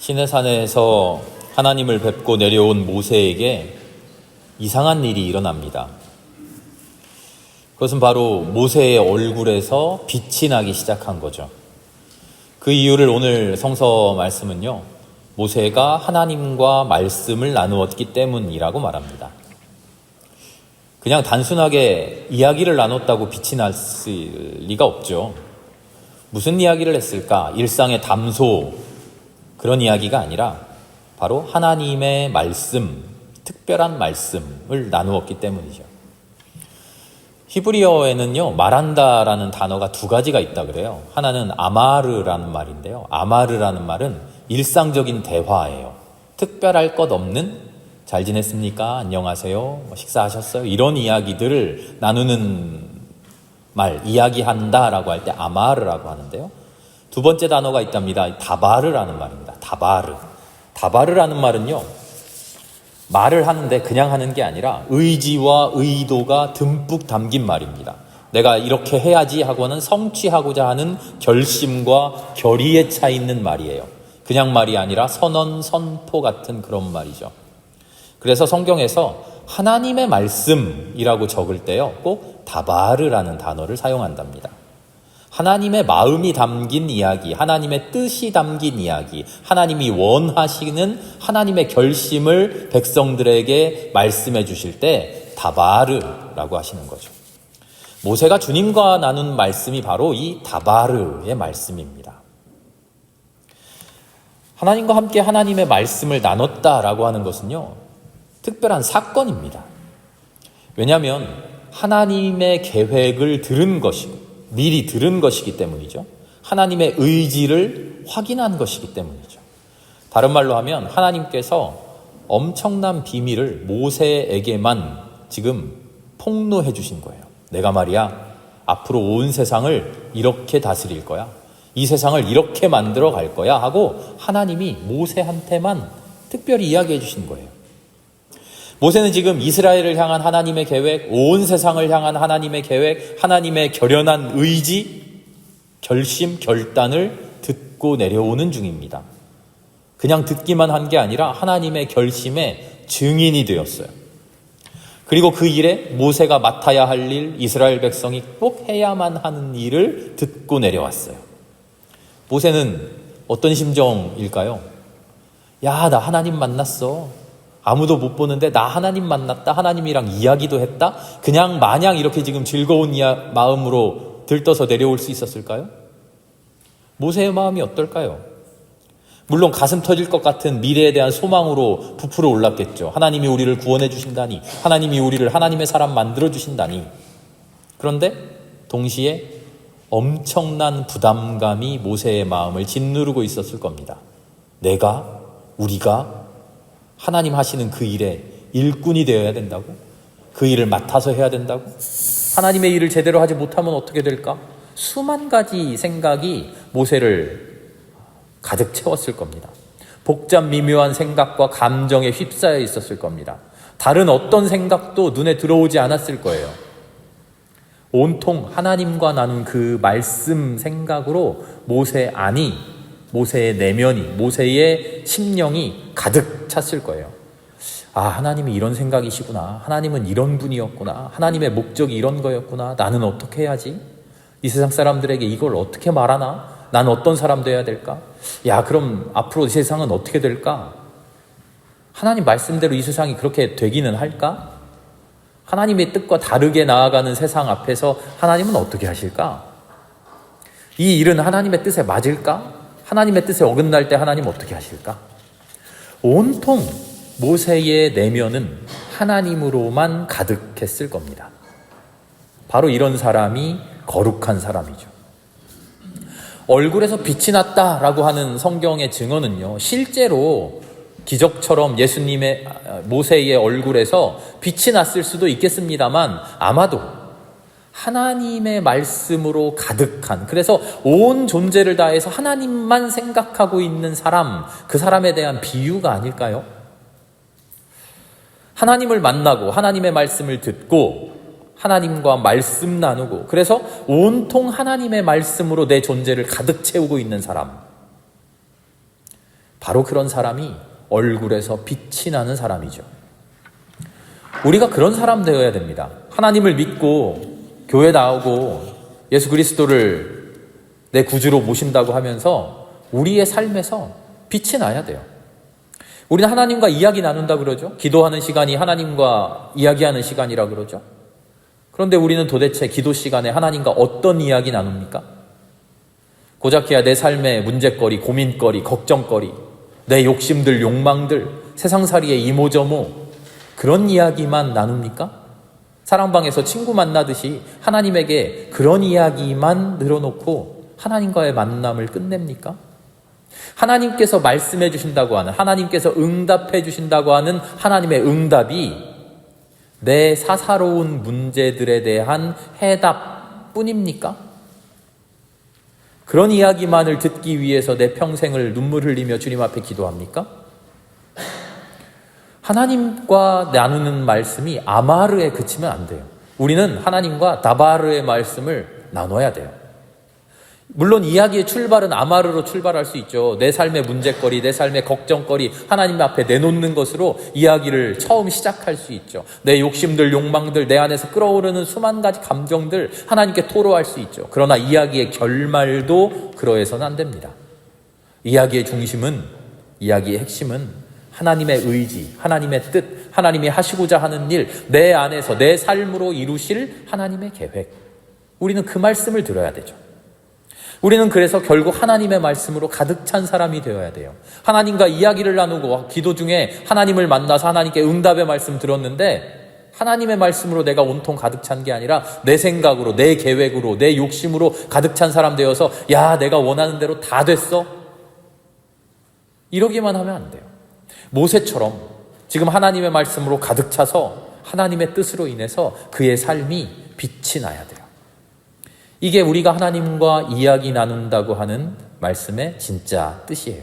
시내산에서 하나님을 뵙고 내려온 모세에게 이상한 일이 일어납니다. 그것은 바로 모세의 얼굴에서 빛이 나기 시작한 거죠. 그 이유를 오늘 성서 말씀은요, 모세가 하나님과 말씀을 나누었기 때문이라고 말합니다. 그냥 단순하게 이야기를 나눴다고 빛이 났을 리가 없죠. 무슨 이야기를 했을까? 일상의 담소, 그런 이야기가 아니라 바로 하나님의 말씀, 특별한 말씀을 나누었기 때문이죠. 히브리어에는요, 말한다라는 단어가 두 가지가 있다 그래요. 하나는 아마르라는 말인데요. 아마르라는 말은 일상적인 대화예요. 특별할 것 없는 잘 지냈습니까? 안녕하세요? 식사하셨어요? 이런 이야기들을 나누는 말, 이야기한다라고 할 때 아마르라고 하는데요. 두 번째 단어가 있답니다. 다바르라는 말입니다. 다바르. 다바르라는 말은요, 말을 하는데 그냥 하는 게 아니라 의지와 의도가 듬뿍 담긴 말입니다. 내가 이렇게 해야지 하고는 성취하고자 하는 결심과 결의에 차 있는 말이에요. 그냥 말이 아니라 선언, 선포 같은 그런 말이죠. 그래서 성경에서 하나님의 말씀이라고 적을 때요, 꼭 다바르라는 단어를 사용한답니다. 하나님의 마음이 담긴 이야기, 하나님의 뜻이 담긴 이야기, 하나님이 원하시는 하나님의 결심을 백성들에게 말씀해 주실 때 다바르라고 하시는 거죠. 모세가 주님과 나눈 말씀이 바로 이 다바르의 말씀입니다. 하나님과 함께 하나님의 말씀을 나눴다라고 하는 것은요, 특별한 사건입니다. 왜냐하면 하나님의 계획을 들은 것이고 미리 들은 것이기 때문이죠. 하나님의 의지를 확인한 것이기 때문이죠. 다른 말로 하면 하나님께서 엄청난 비밀을 모세에게만 지금 폭로해 주신 거예요. 내가 말이야, 앞으로 온 세상을 이렇게 다스릴 거야. 이 세상을 이렇게 만들어 갈 거야 하고 하나님이 모세한테만 특별히 이야기해 주신 거예요. 모세는 지금 이스라엘을 향한 하나님의 계획, 온 세상을 향한 하나님의 계획, 하나님의 결연한 의지, 결심, 결단을 듣고 내려오는 중입니다. 그냥 듣기만 한 게 아니라 하나님의 결심의 증인이 되었어요. 그리고 그 일에 모세가 맡아야 할 일, 이스라엘 백성이 꼭 해야만 하는 일을 듣고 내려왔어요. 모세는 어떤 심정일까요? 야, 나 하나님 만났어. 아무도 못 보는데 나 하나님 만났다. 하나님이랑 이야기도 했다. 그냥 마냥 이렇게 지금 즐거운 마음으로 들떠서 내려올 수 있었을까요? 모세의 마음이 어떨까요? 물론 가슴 터질 것 같은 미래에 대한 소망으로 부풀어 올랐겠죠. 하나님이 우리를 구원해 주신다니, 하나님이 우리를 하나님의 사람 만들어 주신다니. 그런데 동시에 엄청난 부담감이 모세의 마음을 짓누르고 있었을 겁니다. 우리가 하나님 하시는 그 일에 일꾼이 되어야 된다고? 그 일을 맡아서 해야 된다고? 하나님의 일을 제대로 하지 못하면 어떻게 될까? 수만 가지 생각이 모세를 가득 채웠을 겁니다. 복잡 미묘한 생각과 감정에 휩싸여 있었을 겁니다. 다른 어떤 생각도 눈에 들어오지 않았을 거예요. 온통 하나님과 나눈 그 말씀 생각으로 모세의 내면이, 모세의 심령이 가득 찼을 거예요. 아, 하나님이 이런 생각이시구나. 하나님은 이런 분이었구나. 하나님의 목적이 이런 거였구나. 나는 어떻게 해야지? 이 세상 사람들에게 이걸 어떻게 말하나? 난 어떤 사람 돼야 될까? 야, 그럼 앞으로 이 세상은 어떻게 될까? 하나님 말씀대로 이 세상이 그렇게 되기는 할까? 하나님의 뜻과 다르게 나아가는 세상 앞에서 하나님은 어떻게 하실까? 이 일은 하나님의 뜻에 맞을까? 하나님의 뜻에 어긋날 때 하나님 어떻게 하실까? 온통 모세의 내면은 하나님으로만 가득했을 겁니다. 바로 이런 사람이 거룩한 사람이죠. 얼굴에서 빛이 났다라고 하는 성경의 증언은요, 실제로 기적처럼 모세의 얼굴에서 빛이 났을 수도 있겠습니다만 아마도 하나님의 말씀으로 가득한, 그래서 온 존재를 다해서 하나님만 생각하고 있는 사람, 그 사람에 대한 비유가 아닐까요? 하나님을 만나고 하나님의 말씀을 듣고 하나님과 말씀 나누고, 그래서 온통 하나님의 말씀으로 내 존재를 가득 채우고 있는 사람, 바로 그런 사람이 얼굴에서 빛이 나는 사람이죠. 우리가 그런 사람 되어야 됩니다. 하나님을 믿고 교회 나오고 예수 그리스도를 내 구주로 모신다고 하면서 우리의 삶에서 빛이 나야 돼요. 우리는 하나님과 이야기 나눈다 그러죠. 기도하는 시간이 하나님과 이야기하는 시간이라 그러죠. 그런데 우리는 도대체 기도 시간에 하나님과 어떤 이야기 나눕니까? 고작해야 내 삶의 문제거리, 고민거리, 걱정거리, 내 욕심들, 욕망들, 세상살이의 이모저모 그런 이야기만 나눕니까? 사랑방에서 친구 만나듯이 하나님에게 그런 이야기만 늘어놓고 하나님과의 만남을 끝냅니까? 하나님께서 말씀해 주신다고 하는, 하나님께서 응답해 주신다고 하는 하나님의 응답이 내 사사로운 문제들에 대한 해답뿐입니까? 그런 이야기만을 듣기 위해서 내 평생을 눈물 흘리며 주님 앞에 기도합니까? 하나님과 나누는 말씀이 아마르에 그치면 안 돼요. 우리는 하나님과 다바르의 말씀을 나눠야 돼요. 물론 이야기의 출발은 아마르로 출발할 수 있죠. 내 삶의 문제거리, 내 삶의 걱정거리 하나님 앞에 내놓는 것으로 이야기를 처음 시작할 수 있죠. 내 욕심들, 욕망들, 내 안에서 끌어오르는 수만 가지 감정들 하나님께 토로할 수 있죠. 그러나 이야기의 결말도 그러해서는 안 됩니다. 이야기의 중심은, 이야기의 핵심은 하나님의 의지, 하나님의 뜻, 하나님이 하시고자 하는 일, 내 안에서 내 삶으로 이루실 하나님의 계획. 우리는 그 말씀을 들어야 되죠. 우리는 그래서 결국 하나님의 말씀으로 가득 찬 사람이 되어야 돼요. 하나님과 이야기를 나누고 기도 중에 하나님을 만나서 하나님께 응답의 말씀 들었는데 하나님의 말씀으로 내가 온통 가득 찬 게 아니라 내 생각으로, 내 계획으로, 내 욕심으로 가득 찬 사람 되어서 야, 내가 원하는 대로 다 됐어? 이러기만 하면 안 돼요. 모세처럼 지금 하나님의 말씀으로 가득 차서 하나님의 뜻으로 인해서 그의 삶이 빛이 나야 돼요. 이게 우리가 하나님과 이야기 나눈다고 하는 말씀의 진짜 뜻이에요.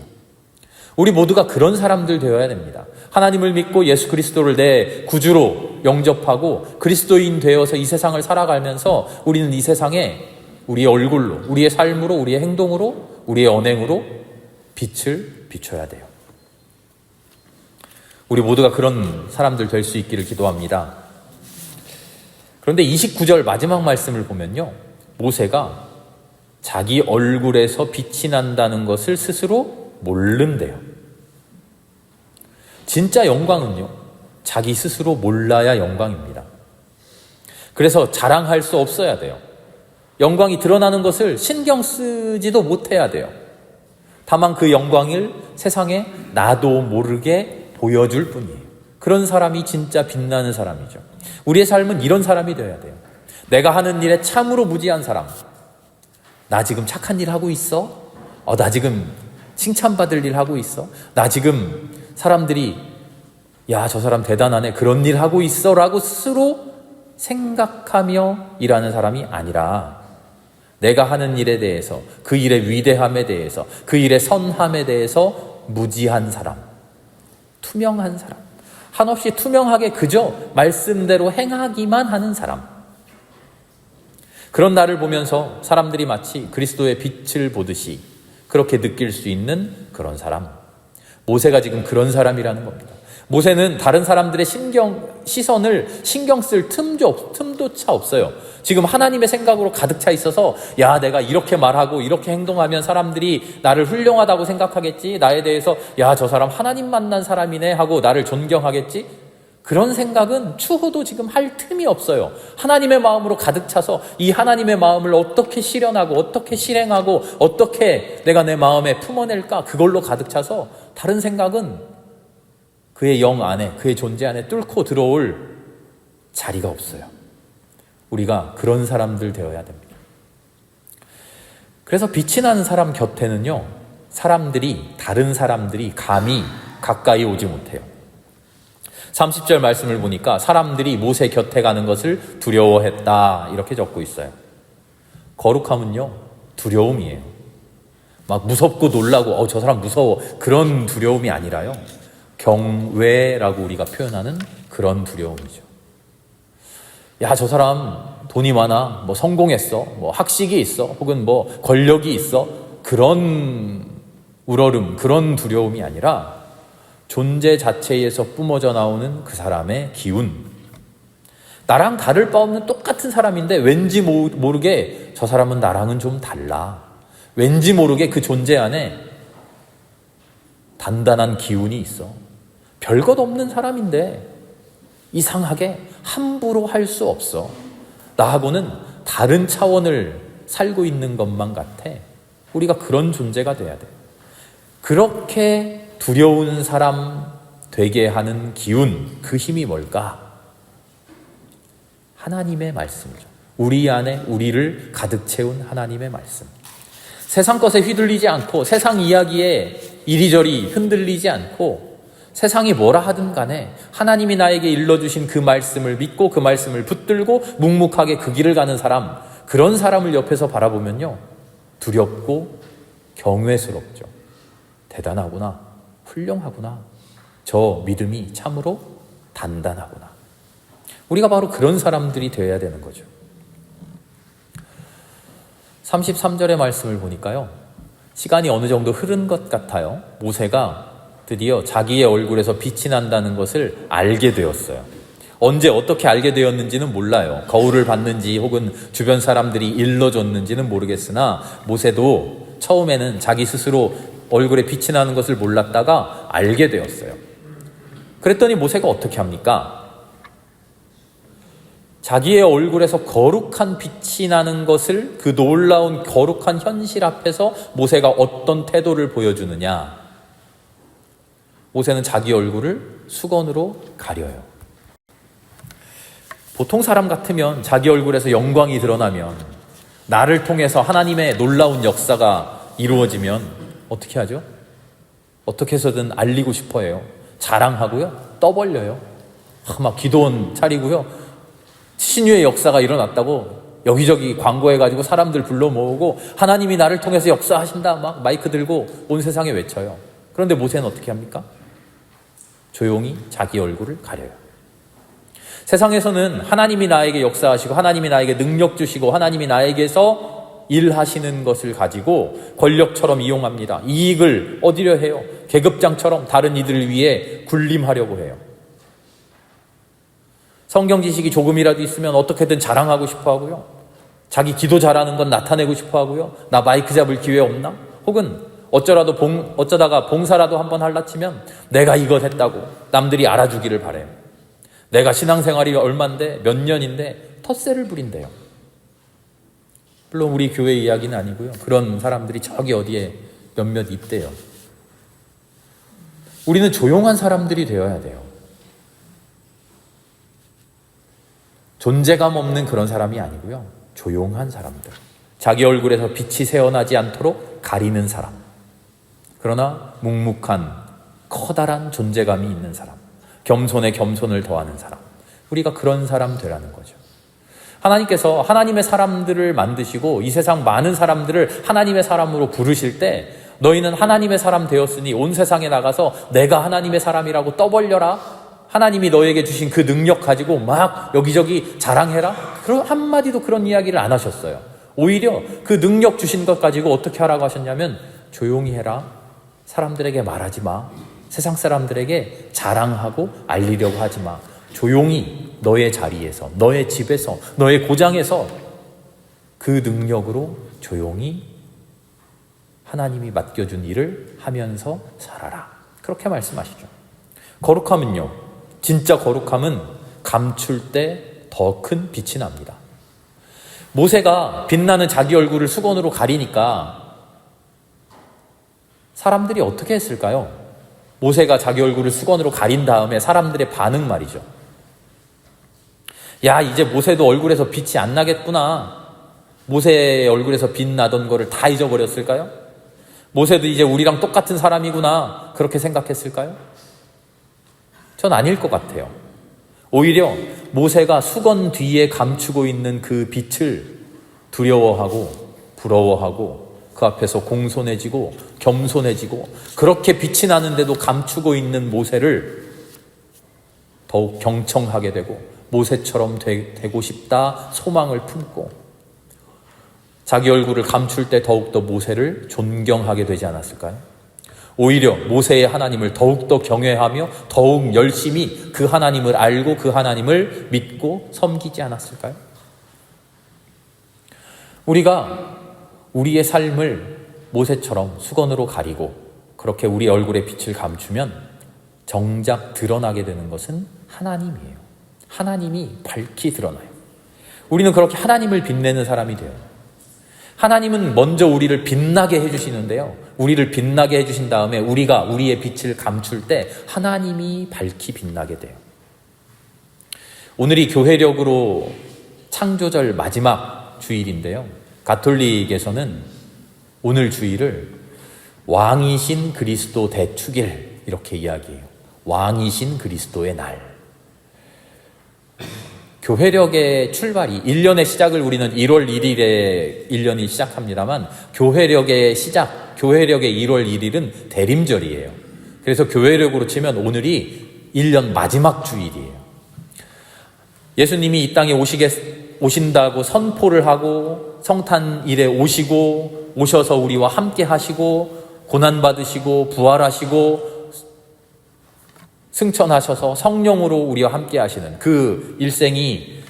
우리 모두가 그런 사람들 되어야 됩니다. 하나님을 믿고 예수 그리스도를 내 구주로 영접하고 그리스도인 되어서 이 세상을 살아가면서 우리는 이 세상에 우리의 얼굴로, 우리의 삶으로, 우리의 행동으로, 우리의 언행으로 빛을 비춰야 돼요. 우리 모두가 그런 사람들 될 수 있기를 기도합니다. 그런데 29절 마지막 말씀을 보면요, 모세가 자기 얼굴에서 빛이 난다는 것을 스스로 모른대요. 진짜 영광은요, 자기 스스로 몰라야 영광입니다. 그래서 자랑할 수 없어야 돼요. 영광이 드러나는 것을 신경 쓰지도 못해야 돼요. 다만 그 영광을 세상에 나도 모르게 보여줄 뿐이에요. 그런 사람이 진짜 빛나는 사람이죠. 우리의 삶은 이런 사람이 되어야 돼요. 내가 하는 일에 참으로 무지한 사람. 나 지금 착한 일 하고 있어? 나 지금 칭찬받을 일 하고 있어? 나 지금 사람들이 야, 저 사람 대단하네, 그런 일 하고 있어 라고 스스로 생각하며 일하는 사람이 아니라 내가 하는 일에 대해서, 그 일의 위대함에 대해서, 그 일의 선함에 대해서 무지한 사람, 투명한 사람, 한없이 투명하게 그저 말씀대로 행하기만 하는 사람. 그런 나를 보면서 사람들이 마치 그리스도의 빛을 보듯이 그렇게 느낄 수 있는 그런 사람. 모세가 지금 그런 사람이라는 겁니다. 모세는 다른 사람들의 시선을 신경 쓸 틈조차 없어요. 지금 하나님의 생각으로 가득 차 있어서 야, 내가 이렇게 말하고 이렇게 행동하면 사람들이 나를 훌륭하다고 생각하겠지, 나에 대해서 야, 저 사람 하나님 만난 사람이네 하고 나를 존경하겠지, 그런 생각은 추후도 지금 할 틈이 없어요. 하나님의 마음으로 가득 차서 이 하나님의 마음을 어떻게 실현하고 어떻게 실행하고 어떻게 내가 내 마음에 품어낼까, 그걸로 가득 차서 다른 생각은 그의 영 안에, 그의 존재 안에 뚫고 들어올 자리가 없어요. 우리가 그런 사람들 되어야 됩니다. 그래서 빛이 나는 사람 곁에는요, 다른 사람들이 감히 가까이 오지 못해요. 30절 말씀을 보니까 사람들이 모세 곁에 가는 것을 두려워했다, 이렇게 적고 있어요. 거룩함은요, 두려움이에요. 막 무섭고 놀라고 저 사람 무서워, 그런 두려움이 아니라요, 경외라고 우리가 표현하는 그런 두려움이죠. 야, 저 사람 돈이 많아, 성공했어, 학식이 있어, 혹은 권력이 있어, 그런 우러름, 그런 두려움이 아니라 존재 자체에서 뿜어져 나오는 그 사람의 기운. 나랑 다를 바 없는 똑같은 사람인데 왠지 모르게 저 사람은 나랑은 좀 달라. 왠지 모르게 그 존재 안에 단단한 기운이 있어. 별것 없는 사람인데 이상하게 함부로 할 수 없어. 나하고는 다른 차원을 살고 있는 것만 같아. 우리가 그런 존재가 돼야 돼. 그렇게 두려운 사람 되게 하는 기운, 그 힘이 뭘까? 하나님의 말씀이죠. 우리 안에 우리를 가득 채운 하나님의 말씀. 세상 것에 휘둘리지 않고 세상 이야기에 이리저리 흔들리지 않고 세상이 뭐라 하든 간에 하나님이 나에게 일러주신 그 말씀을 믿고 그 말씀을 붙들고 묵묵하게 그 길을 가는 사람, 그런 사람을 옆에서 바라보면요, 두렵고 경외스럽죠. 대단하구나, 훌륭하구나, 저 믿음이 참으로 단단하구나. 우리가 바로 그런 사람들이 되어야 되는 거죠. 33절의 말씀을 보니까요, 시간이 어느 정도 흐른 것 같아요. 모세가 드디어 자기의 얼굴에서 빛이 난다는 것을 알게 되었어요. 언제 어떻게 알게 되었는지는 몰라요. 거울을 봤는지 혹은 주변 사람들이 일러줬는지는 모르겠으나 모세도 처음에는 자기 스스로 얼굴에 빛이 나는 것을 몰랐다가 알게 되었어요. 그랬더니 모세가 어떻게 합니까? 자기의 얼굴에서 거룩한 빛이 나는 것을, 그 놀라운 거룩한 현실 앞에서 모세가 어떤 태도를 보여주느냐? 모세는 자기 얼굴을 수건으로 가려요. 보통 사람 같으면 자기 얼굴에서 영광이 드러나면, 나를 통해서 하나님의 놀라운 역사가 이루어지면 어떻게 하죠? 어떻게 해서든 알리고 싶어 해요. 자랑하고요, 떠벌려요. 막 기도원 차리고요, 신유의 역사가 일어났다고 여기저기 광고해가지고 사람들 불러 모으고 하나님이 나를 통해서 역사하신다 막 마이크 들고 온 세상에 외쳐요. 그런데 모세는 어떻게 합니까? 조용히 자기 얼굴을 가려요. 세상에서는 하나님이 나에게 역사하시고 하나님이 나에게 능력 주시고 하나님이 나에게서 일하시는 것을 가지고 권력처럼 이용합니다. 이익을 얻으려 해요. 계급장처럼 다른 이들을 위해 군림하려고 해요. 성경 지식이 조금이라도 있으면 어떻게든 자랑하고 싶어 하고요. 자기 기도 잘하는 건 나타내고 싶어 하고요. 나 마이크 잡을 기회 없나? 혹은 어쩌다가 봉사라도 한번 할라 치면 내가 이것 했다고 남들이 알아주기를 바래요. 내가 신앙생활이 얼만데 몇 년인데 텃세를 부린대요. 물론 우리 교회 이야기는 아니고요. 그런 사람들이 저기 어디에 몇몇 있대요. 우리는 조용한 사람들이 되어야 돼요. 존재감 없는 그런 사람이 아니고요. 조용한 사람들. 자기 얼굴에서 빛이 새어나지 않도록 가리는 사람. 그러나 묵묵한 커다란 존재감이 있는 사람. 겸손에 겸손을 더하는 사람. 우리가 그런 사람 되라는 거죠. 하나님께서 하나님의 사람들을 만드시고 이 세상 많은 사람들을 하나님의 사람으로 부르실 때 너희는 하나님의 사람 되었으니 온 세상에 나가서 내가 하나님의 사람이라고 떠벌려라. 하나님이 너에게 주신 그 능력 가지고 막 여기저기 자랑해라. 그런 한마디도 그런 이야기를 안 하셨어요. 오히려 그 능력 주신 것 가지고 어떻게 하라고 하셨냐면 조용히 해라. 사람들에게 말하지 마. 세상 사람들에게 자랑하고 알리려고 하지 마. 조용히 너의 자리에서, 너의 집에서, 너의 고장에서 그 능력으로 조용히 하나님이 맡겨준 일을 하면서 살아라. 그렇게 말씀하시죠. 거룩함은요, 진짜 거룩함은 감출 때 더 큰 빛이 납니다. 모세가 빛나는 자기 얼굴을 수건으로 가리니까 사람들이 어떻게 했을까요? 모세가 자기 얼굴을 수건으로 가린 다음에 사람들의 반응 말이죠. 야, 이제 모세도 얼굴에서 빛이 안 나겠구나. 모세의 얼굴에서 빛 나던 거를 다 잊어버렸을까요? 모세도 이제 우리랑 똑같은 사람이구나. 그렇게 생각했을까요? 전 아닐 것 같아요. 오히려 모세가 수건 뒤에 감추고 있는 그 빛을 두려워하고 부러워하고 그 앞에서 공손해지고 겸손해지고 그렇게 빛이 나는데도 감추고 있는 모세를 더욱 경청하게 되고 모세처럼 되고 싶다 소망을 품고 자기 얼굴을 감출 때 더욱더 모세를 존경하게 되지 않았을까요? 오히려 모세의 하나님을 더욱더 경외하며 더욱 열심히 그 하나님을 알고 그 하나님을 믿고 섬기지 않았을까요? 우리가 우리의 삶을 모세처럼 수건으로 가리고 그렇게 우리 얼굴에 빛을 감추면 정작 드러나게 되는 것은 하나님이에요. 하나님이 밝히 드러나요. 우리는 그렇게 하나님을 빛내는 사람이 돼요. 하나님은 먼저 우리를 빛나게 해주시는데요. 우리를 빛나게 해주신 다음에 우리가 우리의 빛을 감출 때 하나님이 밝히 빛나게 돼요. 오늘이 교회력으로 창조절 마지막 주일인데요. 가톨릭에서는 오늘 주일을 왕이신 그리스도 대축일 이렇게 이야기해요. 왕이신 그리스도의 날. 교회력의 출발이 1년의 시작을 우리는 1월 1일에 1년이 시작합니다만 교회력의 시작, 교회력의 1월 1일은 대림절이에요. 그래서 교회력으로 치면 오늘이 1년 마지막 주일이에요. 예수님이 이 땅에 오신다고 선포를 하고 성탄일에 오시고 오셔서 우리와 함께 하시고 고난받으시고 부활하시고 승천하셔서 성령으로 우리와 함께 하시는 그 일생이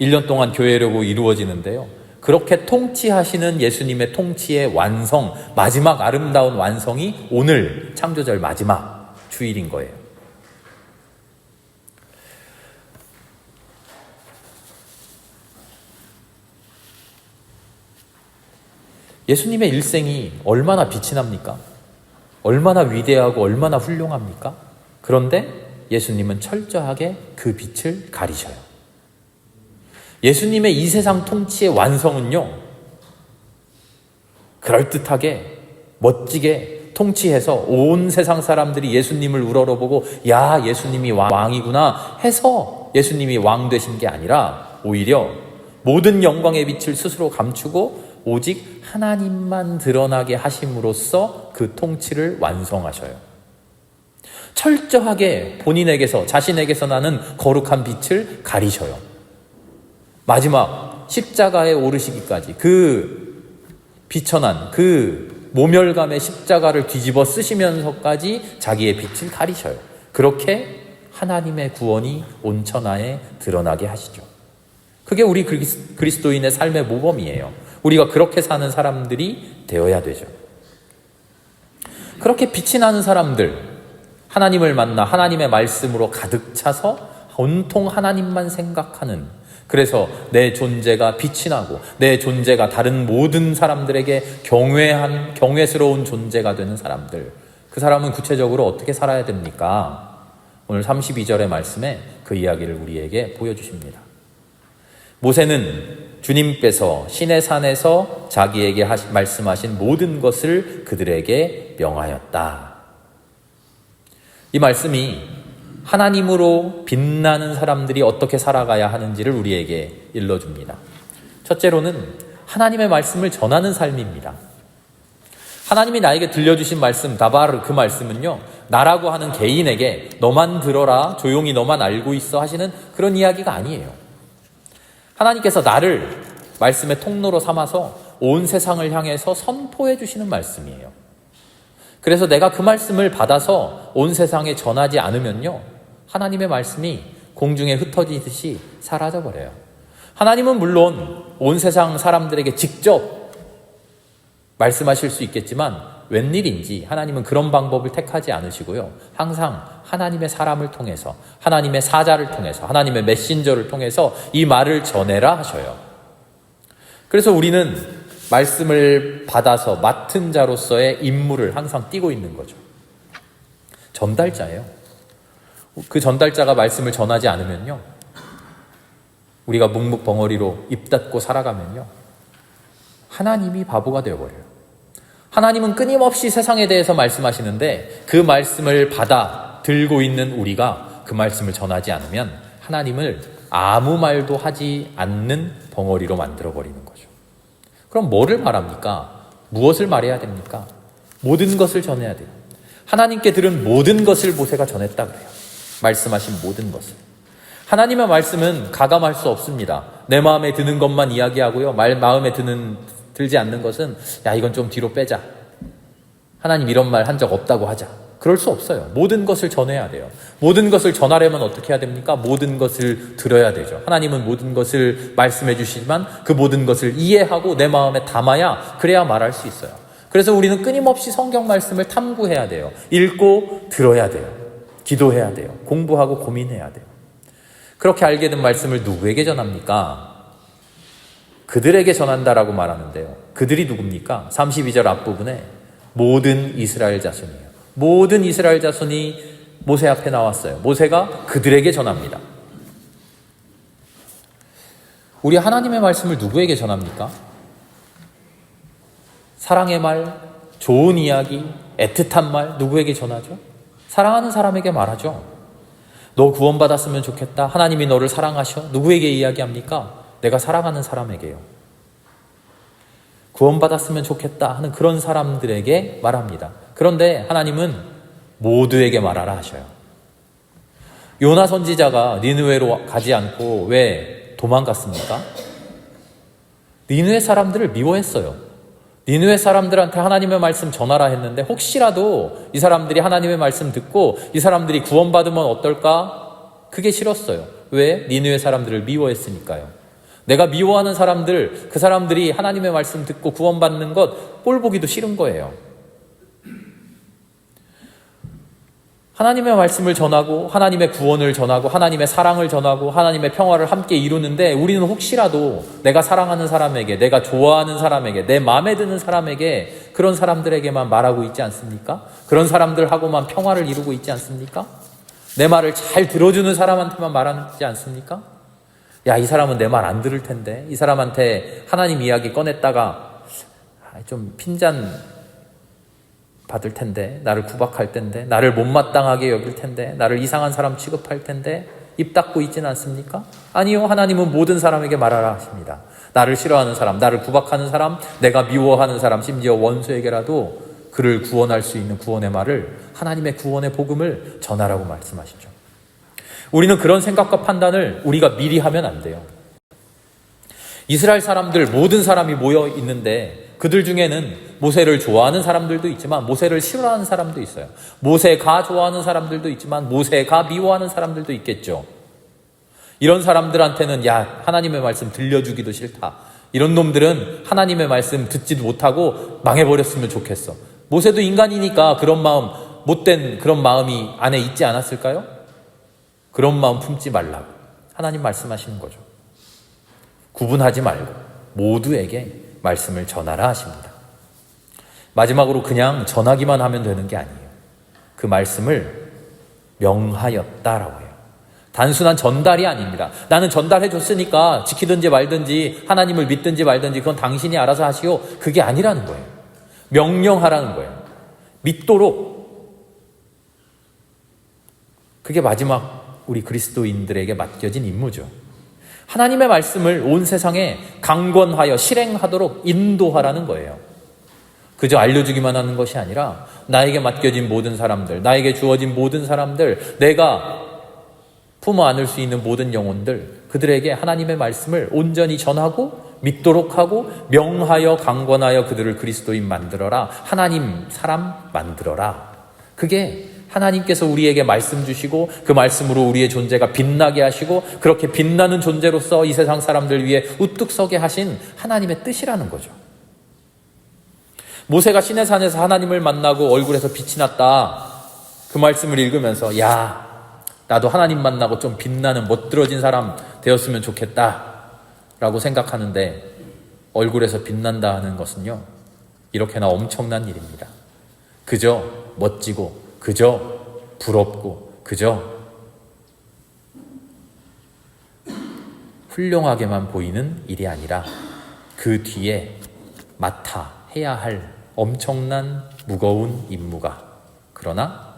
1년 동안 교회력으로 이루어지는데요. 그렇게 통치하시는 예수님의 통치의 완성, 마지막 아름다운 완성이 오늘 창조절 마지막 주일인 거예요. 예수님의 일생이 얼마나 빛이 납니까? 얼마나 위대하고 얼마나 훌륭합니까? 그런데 예수님은 철저하게 그 빛을 가리셔요. 예수님의 이 세상 통치의 완성은요, 그럴듯하게 멋지게 통치해서 온 세상 사람들이 예수님을 우러러보고 야, 예수님이 왕이구나 해서 예수님이 왕 되신 게 아니라 오히려 모든 영광의 빛을 스스로 감추고 오직 하나님만 드러나게 하심으로써 그 통치를 완성하셔요. 철저하게 본인에게서, 자신에게서 나는 거룩한 빛을 가리셔요. 마지막 십자가에 오르시기까지 그 비천한 그 모멸감의 십자가를 뒤집어 쓰시면서까지 자기의 빛을 가리셔요. 그렇게 하나님의 구원이 온 천하에 드러나게 하시죠. 그게 우리 그리스도인의 삶의 모범이에요. 우리가 그렇게 사는 사람들이 되어야 되죠. 그렇게 빛이 나는 사람들, 하나님을 만나 하나님의 말씀으로 가득 차서 온통 하나님만 생각하는, 그래서 내 존재가 빛이 나고 내 존재가 다른 모든 사람들에게 경외스러운 존재가 되는 사람들, 그 사람은 구체적으로 어떻게 살아야 됩니까? 오늘 32절의 말씀에 그 이야기를 우리에게 보여주십니다. 모세는 주님께서 시내산에서 자기에게 말씀하신 모든 것을 그들에게 명하였다. 이 말씀이 하나님으로 빛나는 사람들이 어떻게 살아가야 하는지를 우리에게 일러줍니다. 첫째로는 하나님의 말씀을 전하는 삶입니다. 하나님이 나에게 들려주신 말씀, 다바르, 그 말씀은요, 나라고 하는 개인에게 너만 들어라, 조용히 너만 알고 있어 하시는 그런 이야기가 아니에요. 하나님께서 나를 말씀의 통로로 삼아서 온 세상을 향해서 선포해 주시는 말씀이에요. 그래서 내가 그 말씀을 받아서 온 세상에 전하지 않으면요, 하나님의 말씀이 공중에 흩어지듯이 사라져버려요. 하나님은 물론 온 세상 사람들에게 직접 말씀하실 수 있겠지만 웬일인지 하나님은 그런 방법을 택하지 않으시고요, 항상 하나님의 사람을 통해서, 하나님의 사자를 통해서, 하나님의 메신저를 통해서 이 말을 전해라 하셔요. 그래서 우리는 말씀을 받아서 맡은 자로서의 임무를 항상 띠고 있는 거죠. 전달자예요. 그 전달자가 말씀을 전하지 않으면요, 우리가 묵묵벙어리로 입 닫고 살아가면요, 하나님이 바보가 되어버려요. 하나님은 끊임없이 세상에 대해서 말씀하시는데 그 말씀을 받아 들고 있는 우리가 그 말씀을 전하지 않으면 하나님을 아무 말도 하지 않는 벙어리로 만들어버리는 거죠. 그럼 뭐를 말합니까? 무엇을 말해야 됩니까? 모든 것을 전해야 돼요. 하나님께 들은 모든 것을 모세가 전했다 그래요. 말씀하신 모든 것을. 하나님의 말씀은 가감할 수 없습니다. 내 마음에 드는 것만 이야기하고요, 마음에 들지 않는 것은 야, 이건 좀 뒤로 빼자. 하나님 이런 말 한 적 없다고 하자. 그럴 수 없어요. 모든 것을 전해야 돼요. 모든 것을 전하려면 어떻게 해야 됩니까? 모든 것을 들어야 되죠. 하나님은 모든 것을 말씀해 주시지만 그 모든 것을 이해하고 내 마음에 담아야 그래야 말할 수 있어요. 그래서 우리는 끊임없이 성경 말씀을 탐구해야 돼요. 읽고 들어야 돼요. 기도해야 돼요. 공부하고 고민해야 돼요. 그렇게 알게 된 말씀을 누구에게 전합니까? 그들에게 전한다라고 말하는데요. 그들이 누굽니까? 32절 앞부분에 모든 이스라엘 자손이에요. 모든 이스라엘 자손이 모세 앞에 나왔어요. 모세가 그들에게 전합니다. 우리 하나님의 말씀을 누구에게 전합니까? 사랑의 말, 좋은 이야기, 애틋한 말 누구에게 전하죠? 사랑하는 사람에게 말하죠. 너 구원받았으면 좋겠다. 하나님이 너를 사랑하셔. 누구에게 이야기합니까? 내가 사랑하는 사람에게요. 구원받았으면 좋겠다 하는 그런 사람들에게 말합니다. 그런데 하나님은 모두에게 말하라 하셔요. 요나 선지자가 니느웨로 가지 않고 왜 도망갔습니까? 니느웨 사람들을 미워했어요. 니느웨 사람들한테 하나님의 말씀 전하라 했는데 혹시라도 이 사람들이 하나님의 말씀 듣고 이 사람들이 구원받으면 어떨까? 그게 싫었어요. 왜? 니느웨 사람들을 미워했으니까요. 내가 미워하는 사람들, 그 사람들이 하나님의 말씀 듣고 구원받는 것 꼴 보기도 싫은 거예요. 하나님의 말씀을 전하고 하나님의 구원을 전하고 하나님의 사랑을 전하고 하나님의 평화를 함께 이루는데 우리는 혹시라도 내가 사랑하는 사람에게, 내가 좋아하는 사람에게, 내 마음에 드는 사람에게, 그런 사람들에게만 말하고 있지 않습니까? 그런 사람들하고만 평화를 이루고 있지 않습니까? 내 말을 잘 들어주는 사람한테만 말하지 않습니까? 야, 이 사람은 내 말 안 들을 텐데, 이 사람한테 하나님 이야기 꺼냈다가 좀 핀잔 받을 텐데, 나를 구박할 텐데, 나를 못마땅하게 여길 텐데, 나를 이상한 사람 취급할 텐데 입 닫고 있지는 않습니까? 아니요, 하나님은 모든 사람에게 말하라 하십니다. 나를 싫어하는 사람, 나를 구박하는 사람, 내가 미워하는 사람, 심지어 원수에게라도 그를 구원할 수 있는 구원의 말을, 하나님의 구원의 복음을 전하라고 말씀하시죠. 우리는 그런 생각과 판단을 우리가 미리 하면 안 돼요. 이스라엘 사람들 모든 사람이 모여 있는데 그들 중에는 모세를 좋아하는 사람들도 있지만 모세를 싫어하는 사람도 있어요. 모세가 좋아하는 사람들도 있지만 모세가 미워하는 사람들도 있겠죠. 이런 사람들한테는 야, 하나님의 말씀 들려주기도 싫다. 이런 놈들은 하나님의 말씀 듣지도 못하고 망해버렸으면 좋겠어. 모세도 인간이니까 그런 마음, 못된 그런 마음이 안에 있지 않았을까요? 그런 마음 품지 말라고 하나님 말씀하시는 거죠. 구분하지 말고 모두에게 말씀을 전하라 하십니다. 마지막으로 그냥 전하기만 하면 되는 게 아니에요. 그 말씀을 명하였다라고 해요. 단순한 전달이 아닙니다. 나는 전달해 줬으니까 지키든지 말든지 하나님을 믿든지 말든지 그건 당신이 알아서 하시오. 그게 아니라는 거예요. 명령하라는 거예요. 믿도록. 그게 마지막 우리 그리스도인들에게 맡겨진 임무죠. 하나님의 말씀을 온 세상에 강권하여 실행하도록 인도하라는 거예요. 그저 알려주기만 하는 것이 아니라 나에게 맡겨진 모든 사람들, 나에게 주어진 모든 사람들, 내가 품어 안을 수 있는 모든 영혼들, 그들에게 하나님의 말씀을 온전히 전하고 믿도록 하고 명하여 강권하여 그들을 그리스도인 만들어라. 하나님 사람 만들어라. 그게 하나님께서 우리에게 말씀 주시고 그 말씀으로 우리의 존재가 빛나게 하시고 그렇게 빛나는 존재로서 이 세상 사람들 위해 우뚝 서게 하신 하나님의 뜻이라는 거죠. 모세가 시내산에서 하나님을 만나고 얼굴에서 빛이 났다. 그 말씀을 읽으면서 야, 나도 하나님 만나고 좀 빛나는 멋들어진 사람 되었으면 좋겠다 라고 생각하는데 얼굴에서 빛난다 하는 것은요, 이렇게나 엄청난 일입니다. 그저 멋지고 그저 부럽고 그저 훌륭하게만 보이는 일이 아니라 그 뒤에 맡아 해야 할 엄청난 무거운 임무가, 그러나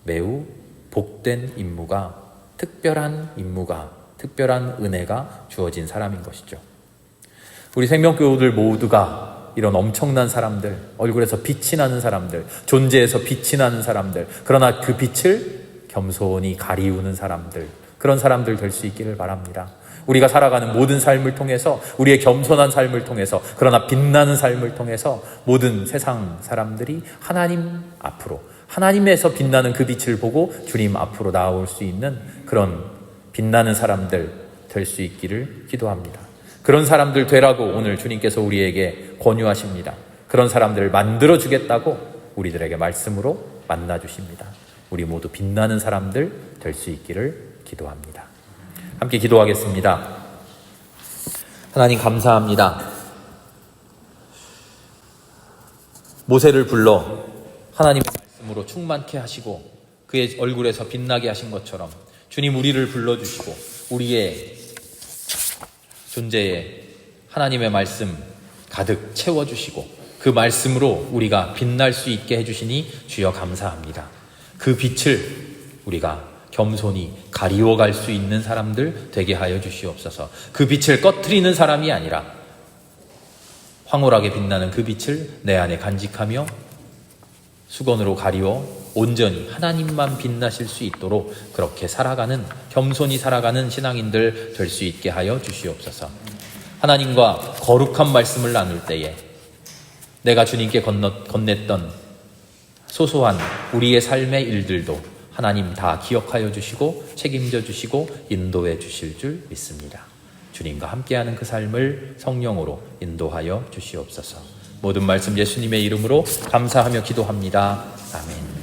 매우 복된 임무가, 특별한 임무가, 특별한 은혜가 주어진 사람인 것이죠. 우리 생명교우들 모두가 이런 엄청난 사람들, 얼굴에서 빛이 나는 사람들, 존재에서 빛이 나는 사람들, 그러나 그 빛을 겸손히 가리우는 사람들, 그런 사람들 될 수 있기를 바랍니다. 우리가 살아가는 모든 삶을 통해서, 우리의 겸손한 삶을 통해서, 그러나 빛나는 삶을 통해서 모든 세상 사람들이 하나님 앞으로, 하나님에서 빛나는 그 빛을 보고 주님 앞으로 나아올 수 있는 그런 빛나는 사람들 될 수 있기를 기도합니다. 그런 사람들 되라고 오늘 주님께서 우리에게 권유하십니다. 그런 사람들을 만들어주겠다고 우리들에게 말씀으로 만나주십니다. 우리 모두 빛나는 사람들 될 수 있기를 기도합니다. 함께 기도하겠습니다. 하나님 감사합니다. 모세를 불러 하나님의 말씀으로 충만케 하시고 그의 얼굴에서 빛나게 하신 것처럼 주님 우리를 불러주시고 우리의 존재에 하나님의 말씀 가득 채워주시고 그 말씀으로 우리가 빛날 수 있게 해주시니 주여 감사합니다. 그 빛을 우리가 겸손히 가리워갈 수 있는 사람들 되게 하여 주시옵소서. 그 빛을 꺼트리는 사람이 아니라 황홀하게 빛나는 그 빛을 내 안에 간직하며 수건으로 가리워 온전히 하나님만 빛나실 수 있도록 그렇게 살아가는, 겸손히 살아가는 신앙인들 될 수 있게 하여 주시옵소서. 하나님과 거룩한 말씀을 나눌 때에 내가 주님께 건넸던 소소한 우리의 삶의 일들도 하나님 다 기억하여 주시고 책임져 주시고 인도해 주실 줄 믿습니다. 주님과 함께하는 그 삶을 성령으로 인도하여 주시옵소서. 모든 말씀 예수님의 이름으로 감사하며 기도합니다. 아멘.